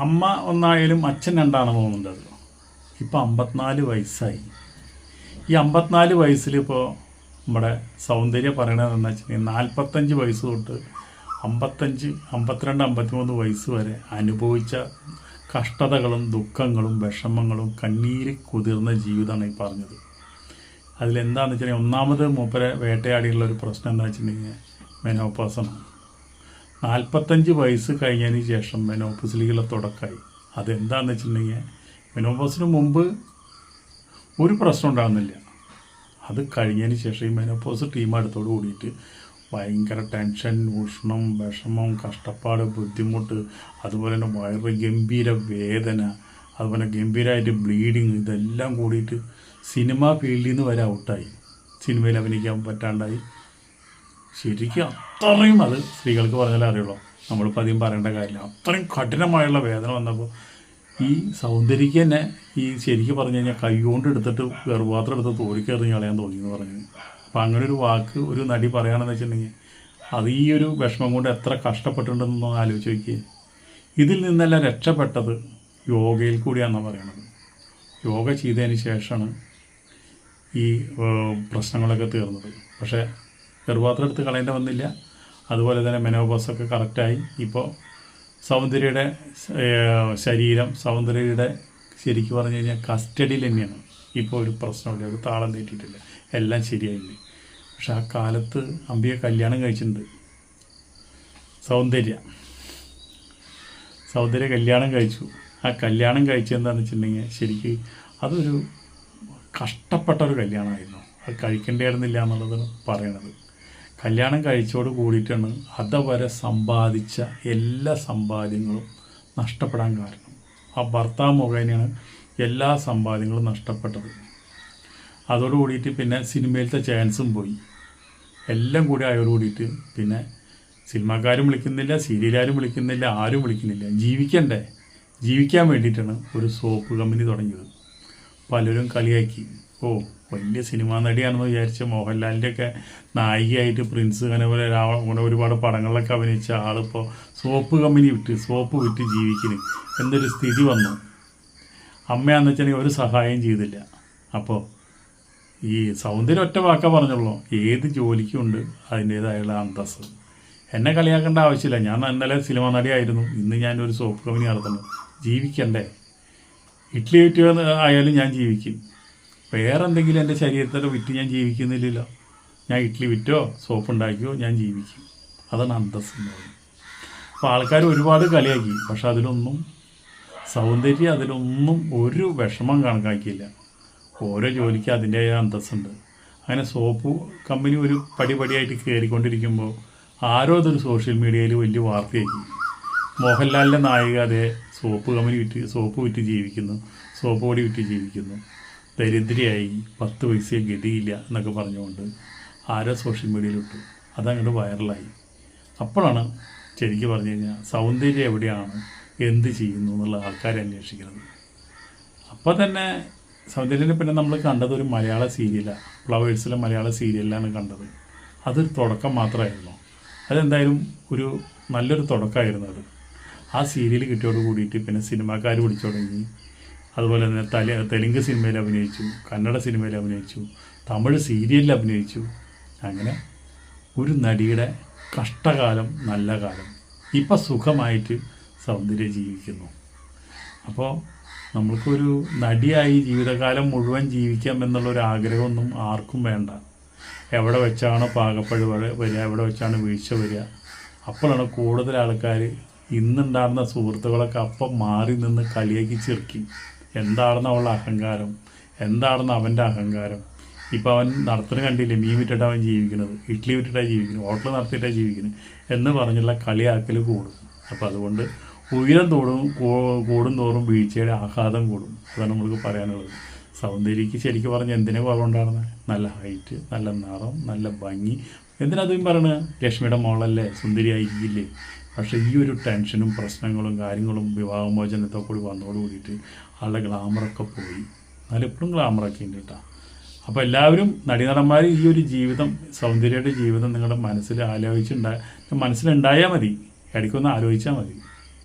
അമ്മ ഒന്നായാലും അച്ഛൻ രണ്ടാണെന്ന് തോന്നുന്നുണ്ട്. ഇപ്പോൾ 54 വയസ്സായി. ഈ 54 വയസ്സിൽ ഇപ്പോൾ നമ്മുടെ സൗന്ദര്യം പറയണതെന്ന് വെച്ചിട്ടുണ്ടെങ്കിൽ 45 വയസ്സ് തൊട്ട് 55, 52, 53 വയസ്സ് വരെ അനുഭവിച്ച കഷ്ടതകളും ദുഃഖങ്ങളും വിഷമങ്ങളും കണ്ണീര് കുതിർന്ന ജീവിതമാണ് ഈ പറഞ്ഞത്. അതിലെന്താണെന്ന് വെച്ചിട്ടുണ്ടെങ്കിൽ ഒന്നാമത് മൂപ്പരെ വേട്ടയാടിയുള്ള ഒരു പ്രശ്നം എന്താ വെച്ചിട്ടുണ്ടെങ്കിൽ മെനോപോസാണ്. 45 വയസ്സ് കഴിഞ്ഞതിന് ശേഷം മെനോപോസിലേക്കുള്ള തുടക്കമായി. അതെന്താണെന്ന് വെച്ചിട്ടുണ്ടെങ്കിൽ മെനോപോസിന് മുമ്പ് ഒരു പ്രശ്നം ഉണ്ടാകുന്നില്ല. അത് കഴിഞ്ഞതിന് ശേഷം ഈ മെനോപോസ് ടീം അടുത്തോട് കൂടിയിട്ട് ഭയങ്കര ടെൻഷൻ, ഉഷ്ണം, വിഷമം, കഷ്ടപ്പാട്, ബുദ്ധിമുട്ട്, അതുപോലെ തന്നെ വയറ് ഗംഭീര വേദന, അതുപോലെ ഗംഭീരമായിട്ട് ബ്ലീഡിങ്, ഇതെല്ലാം കൂടിയിട്ട് സിനിമ ഫീൽഡിൽ നിന്ന് വരെ ഔട്ടായി. സിനിമയിൽ അഭിനയിക്കാൻ പറ്റാണ്ടായി. ശരിക്കും അത്രയും, അത് സ്ത്രീകൾക്ക് പറഞ്ഞാലേ അറിയുള്ളൂ, നമ്മളിപ്പോൾ അധികം പറയേണ്ട കാര്യമില്ല. അത്രയും കഠിനമായുള്ള വേദന വന്നപ്പോൾ ഈ സൗന്ദര്യക്ക് തന്നെ ഈ ശരിക്കും പറഞ്ഞു കഴിഞ്ഞാൽ കൈകൊണ്ട് എടുത്തിട്ട് ഗർഭപാത്രം എടുത്ത് തോടിക്കെറിഞ്ഞ് കളയാൻ തോന്നിയെന്ന് പറഞ്ഞു. അപ്പോൾ അങ്ങനെ ഒരു വാക്ക് ഒരു നടി പറയുകയാണെന്ന് വെച്ചിട്ടുണ്ടെങ്കിൽ അത് ഈ ഒരു വിഷമം കൊണ്ട് എത്ര കഷ്ടപ്പെട്ടിട്ടുണ്ടെന്നൊന്ന് ആലോചിച്ച് നോക്കിയേ. ഇതിൽ നിന്നെല്ലാം രക്ഷപ്പെട്ടത് യോഗയിൽ കൂടിയാണെന്നാണ് പറയണത്. യോഗ ചെയ്തതിന് ശേഷമാണ് ഈ പ്രശ്നങ്ങളൊക്കെ തീർന്നത്. പക്ഷേ ഗർഭപാത്രം എടുത്ത് കളയേണ്ട വന്നില്ല. അതുപോലെ തന്നെ മെനോപോസൊക്കെ കറക്റ്റായി. ഇപ്പോൾ സൗന്ദര്യയുടെ ശരീരം, സൗന്ദര്യയുടെ ശരിക്കും പറഞ്ഞു കഴിഞ്ഞാൽ കസ്റ്റഡിയിൽ തന്നെയാണ്. ഇപ്പോൾ ഒരു പ്രശ്നമില്ല, ഒരു താളം തെറ്റിയിട്ടില്ല, എല്ലാം ശരിയായില്ലേ. പക്ഷെ ആ കാലത്ത് അമ്പിയെ കല്യാണം കഴിച്ചിട്ടുണ്ട്. സൗന്ദര്യ കല്യാണം കഴിച്ചു. ആ കല്യാണം കഴിച്ചതെന്താണെന്ന് വെച്ചിട്ടുണ്ടെങ്കിൽ ശരിക്ക് അതൊരു കഷ്ടപ്പെട്ട ഒരു കല്യാണമായിരുന്നു. അത് കഴിക്കേണ്ടിയിരുന്നില്ല എന്നുള്ളത് പറയണത്. കല്യാണം കഴിച്ചോട് കൂടിയിട്ടാണ് അതുവരെ സമ്പാദിച്ച എല്ലാ സമ്പാദ്യങ്ങളും നഷ്ടപ്പെടാൻ കാരണം. ആ ഭർത്താവ് മുഖേനയാണ് എല്ലാ സമ്പാദ്യങ്ങളും നഷ്ടപ്പെട്ടത്. അതോട് കൂടിയിട്ട് പിന്നെ സിനിമയിലത്തെ ചാൻസും പോയി. എല്ലാം കൂടി ആയോട് കൂടിയിട്ട് പിന്നെ സിനിമാക്കാരും വിളിക്കുന്നില്ല, സീരിയലുകാരും വിളിക്കുന്നില്ല, ആരും വിളിക്കുന്നില്ല. ജീവിക്കണ്ടേ? ജീവിക്കാൻ വേണ്ടിയിട്ടാണ് ഒരു സോപ്പ് കമ്പനി തുടങ്ങിയത്. പലരും കളിയാക്കി, ഓ വലിയ സിനിമാ നടിയാണെന്ന് വിചാരിച്ച മോഹൻലാലിൻ്റെയൊക്കെ നായികയായിട്ട് പ്രിൻസ് അങ്ങനെ ഒരുപാട് പടങ്ങളിലൊക്കെ അഭിനയിച്ച ആളിപ്പോൾ സോപ്പ് കമ്പനി സോപ്പ് വിറ്റ് ജീവിക്കുന്നു എന്നൊരു സ്ഥിതി വന്നു. അമ്മയാണെന്ന് വെച്ചിട്ടുണ്ടെങ്കിൽ ഒരു സഹായം ചെയ്തില്ല. അപ്പോൾ ഈ സൗന്ദര്യം ഒറ്റ വാക്ക പറഞ്ഞുള്ളൂ, ഏത് ജോലിക്കുണ്ട് അതിൻ്റേതായുള്ള അന്തസ്സ്. എന്നെ കളിയാക്കേണ്ട ആവശ്യമില്ല. ഞാൻ ഇന്നലെ സിനിമാ നടിയായിരുന്നു, ഇന്ന് ഞാനൊരു സോപ്പ് കമ്പനി നടത്തുന്നു. ജീവിക്കണ്ടേ? ഇഡ്ഡലി വിറ്റ് ആയാലും ഞാൻ ജീവിക്കും. വേറെ എന്തെങ്കിലും എൻ്റെ ശരീരത്തിൽ വിറ്റ് ഞാൻ ജീവിക്കുന്നില്ലല്ലോ. ഞാൻ ഇഡ്ഡലി വിറ്റോ സോപ്പ് ഉണ്ടാക്കിയോ ഞാൻ ജീവിക്കും. അതാണ് അന്തസ്സ് എന്ന് പറയുന്നത്. അപ്പോൾ ആൾക്കാർ ഒരുപാട് കളിയാക്കി, പക്ഷെ അതിലൊന്നും സൗന്ദര്യം, അതിലൊന്നും ഒരു വിഷമം കണക്കാക്കിയില്ല. ഓരോ ജോലിക്ക് അതിൻ്റെതായ അന്തസ്സുണ്ട്. അങ്ങനെ സോപ്പ് കമ്പനി ഒരു പടിപടിയായിട്ട് കയറിക്കൊണ്ടിരിക്കുമ്പോൾ ആരോ അതൊരു സോഷ്യൽ മീഡിയയിൽ വലിയ വാർത്തയാക്കി. മോഹൻലാലിൻ്റെ നായിക അതേ സോപ്പ് കമ്പനി സോപ്പ് വിറ്റ് ജീവിക്കുന്നു, സോപ്പ് പൊടി വിറ്റ് ജീവിക്കുന്നു, ദരിദ്രയായി, 10 പൈസയെ ഗതിയില്ല എന്നൊക്കെ പറഞ്ഞുകൊണ്ട് ആരോ സോഷ്യൽ മീഡിയയിലിട്ടു. അതങ്ങോട്ട് വൈറലായി. അപ്പോഴാണ് ശരിക്കും പറഞ്ഞു കഴിഞ്ഞാൽ സൗന്ദര്യം എവിടെയാണ്, എന്ത് ചെയ്യുന്നു എന്നുള്ള ആൾക്കാരെ അന്വേഷിക്കുന്നത്. അപ്പോൾ തന്നെ സൗന്ദര്യനെ പിന്നെ നമ്മൾ കണ്ടത് ഒരു മലയാള സീരിയലാണ്, ഫ്ലവേഴ്സിലെ മലയാള സീരിയലിലാണ് കണ്ടത്. അതൊരു തുടക്കം മാത്രമായിരുന്നു. അതെന്തായാലും ഒരു നല്ലൊരു തുടക്കമായിരുന്നു അത്. ആ സീരിയൽ കിട്ടിയോട് കൂടിയിട്ട് പിന്നെ സിനിമാക്കാർ വിളിച്ചു തുടങ്ങി. അതുപോലെ തന്നെ തെലുങ്ക് സിനിമയിൽ അഭിനയിച്ചു, കന്നഡ സിനിമയിൽ അഭിനയിച്ചു, തമിഴ് സീരിയലിൽ അഭിനയിച്ചു. അങ്ങനെ ഒരു നടിയുടെ കഷ്ടകാലം നല്ല കാലം. ഇപ്പം സുഖമായിട്ട് സൗന്ദര്യം ജീവിക്കുന്നു. അപ്പോൾ നമ്മൾക്കൊരു നടിയായി ജീവിതകാലം മുഴുവൻ ജീവിക്കാം എന്നുള്ളൊരു ആഗ്രഹമൊന്നും ആർക്കും വേണ്ട. എവിടെ വെച്ചാണോ പാകപ്പഴ് വരിക, എവിടെ വെച്ചാണ് വീഴ്ച വരിക, അപ്പോഴാണ് കൂടുതൽ ആൾക്കാർ ഇന്നുണ്ടാകുന്ന സുഹൃത്തുക്കളൊക്കെ അപ്പം മാറി നിന്ന് കളിയാക്കി ചിർക്കി. എന്താണെന്ന് അവളുടെ അഹങ്കാരം, എന്താണെന്ന് അവൻ്റെ അഹങ്കാരം. ഇപ്പോൾ അവൻ നടത്തുന്ന കണ്ടില്ലേ, മീൻ വിറ്റിട്ട് അവൻ ജീവിക്കുന്നത്, ഇഡ്ഡലി വിറ്റിട്ടാണ് ജീവിക്കുന്നത്, ഹോട്ടൽ നടത്തിയിട്ടാണ് ജീവിക്കുന്നത് എന്ന് പറഞ്ഞുള്ള കളിയാക്കൽ കൂടും. അപ്പോൾ അതുകൊണ്ട് ഉയരം കൂടും തോറും വീഴ്ചയുടെ ആഘാതം കൂടും. അതാണ് നമ്മൾക്ക് പറയാനുള്ളത്. സൗന്ദര്യക്ക് ശരിക്കും പറഞ്ഞാൽ എന്തിനാ കുറവുണ്ടാകുന്നത്? നല്ല ഹൈറ്റ്, നല്ല നിറം, നല്ല ഭംഗി. എന്തിനതും പറയണത്? ലക്ഷ്മിയുടെ മോളല്ലേ, സുന്ദരിയായിരിക്കില്ലേ? പക്ഷേ ഈ ഒരു ടെൻഷനും പ്രശ്നങ്ങളും കാര്യങ്ങളും വിവാഹമോചനത്തൊക്കെ കൂടി വന്നതോട് കൂടിയിട്ട് ആളുടെ ഗ്ലാമറൊക്കെ പോയി. എന്നാലും എപ്പോഴും ഗ്ലാമറൊക്കെ ഉണ്ട് കേട്ടോ. അപ്പോൾ എല്ലാവരും നടന്മാർ ഈ ഒരു ജീവിതം, സൗന്ദര്യയുടെ ജീവിതം നിങ്ങളുടെ മനസ്സിലുണ്ടായാൽ മതി. ഇടയ്ക്കൊന്ന് ആലോചിച്ചാൽ മതി.